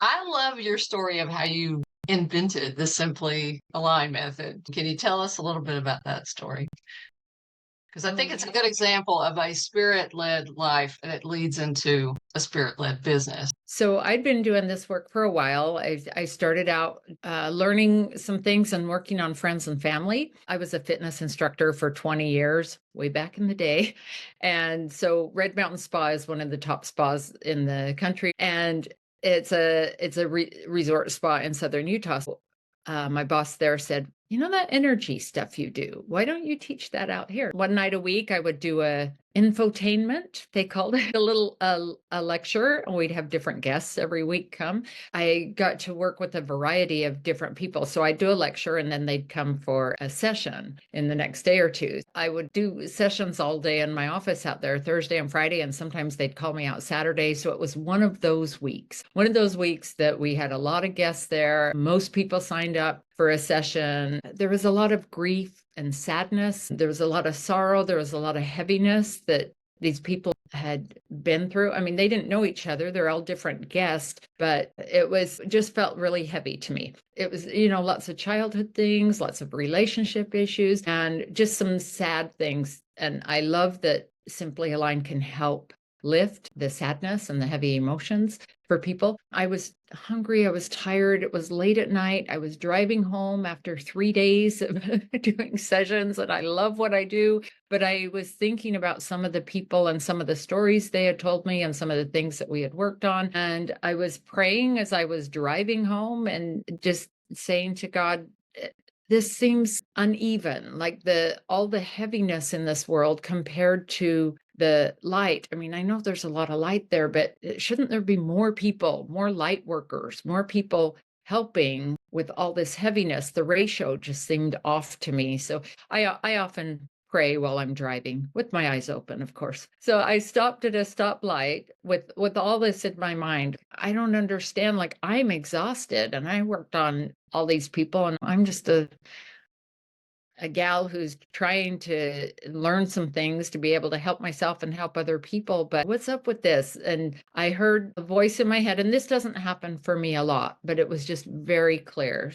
I love your story of how you invented the Simply Align method. Can you tell us a little bit about that story? Because I think it's a Okay. good example of a spirit-led life that leads into a spirit-led business. So I'd been doing this work for a while. I started out learning some things and working on friends and family. I was a fitness instructor for 20 years, way back in the day. And so Red Mountain Spa is one of the top spas in the country. And it's a resort spa in southern Utah. So, my boss there said, "You know that energy stuff you do? Why don't you teach that out here?" One night a week, I would do a infotainment. They called it a little a lecture, and we'd have different guests every week come. I got to work with a variety of different people. So I'd do a lecture and then they'd come for a session in the next day or two. I would do sessions all day in my office out there, Thursday and Friday, and sometimes they'd call me out Saturday. So it was one of those weeks that we had a lot of guests there. Most people signed up for a session. There was a lot of grief and sadness. There was a lot of sorrow. There was a lot of heaviness that these people had been through. I mean, they didn't know each other. They're all different guests, but it was just felt really heavy to me. It was, lots of childhood things, lots of relationship issues, and just some sad things. And I love that Simply Align can help lift the sadness and the heavy emotions for people. I was hungry. I was tired. It was late at night. I was driving home after 3 days of doing sessions, and I love what I do. But I was thinking about some of the people and some of the stories they had told me and some of the things that we had worked on. And I was praying as I was driving home and just saying to God, this seems uneven, like all the heaviness in this world compared to the light. I mean, I know there's a lot of light there, but shouldn't there be more people, more light workers, more people helping with all this heaviness? The ratio just seemed off to me. So I often pray while I'm driving with my eyes open, of course. So I stopped at a stoplight with all this in my mind. I don't understand. Like, I'm exhausted and I worked on all these people and I'm just a gal who's trying to learn some things to be able to help myself and help other people. But what's up with this? And I heard a voice in my head, and this doesn't happen for me a lot, but it was just very clear.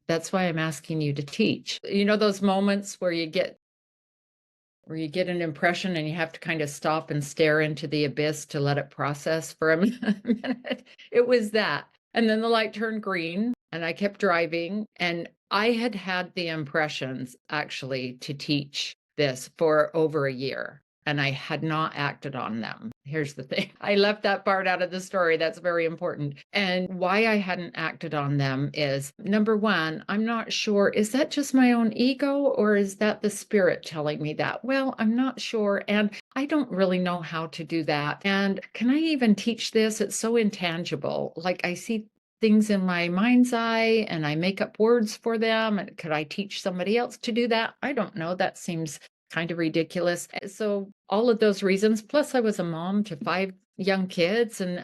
That's why I'm asking you to teach. You know, those moments where you get an impression and you have to kind of stop and stare into the abyss to let it process for a minute. It was that. And then the light turned green and I kept driving. And I had had the impressions actually to teach this for over a year. And I had not acted on them. Here's the thing. I left that part out of the story. That's very important. And why I hadn't acted on them is, number one, I'm not sure, is that just my own ego or is that the spirit telling me that? Well, I'm not sure. And I don't really know how to do that. And can I even teach this? It's so intangible. Like, I see things in my mind's eye and I make up words for them. And could I teach somebody else to do that? I don't know. That seems kind of ridiculous. So all of those reasons, plus I was a mom to 5 young kids, and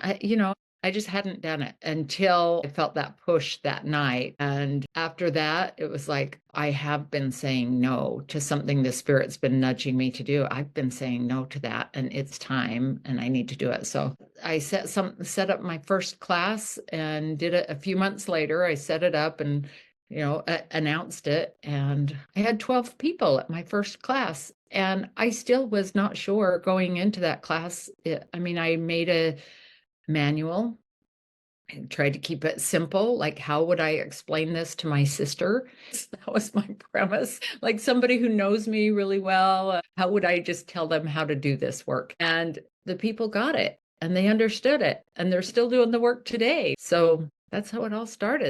I just hadn't done it until I felt that push that night. And after that, it was like, I have been saying no to something the spirit's been nudging me to do. I've been saying no to that, and it's time, and I need to do it. So I set up my first class and did it a few months later. I set it up and announced it. And I had 12 people at my first class. And I still was not sure going into that class. I mean, I made a manual and tried to keep it simple. Like, how would I explain this to my sister? That was my premise. Like, somebody who knows me really well, how would I just tell them how to do this work? And the people got it and they understood it and they're still doing the work today. So that's how it all started.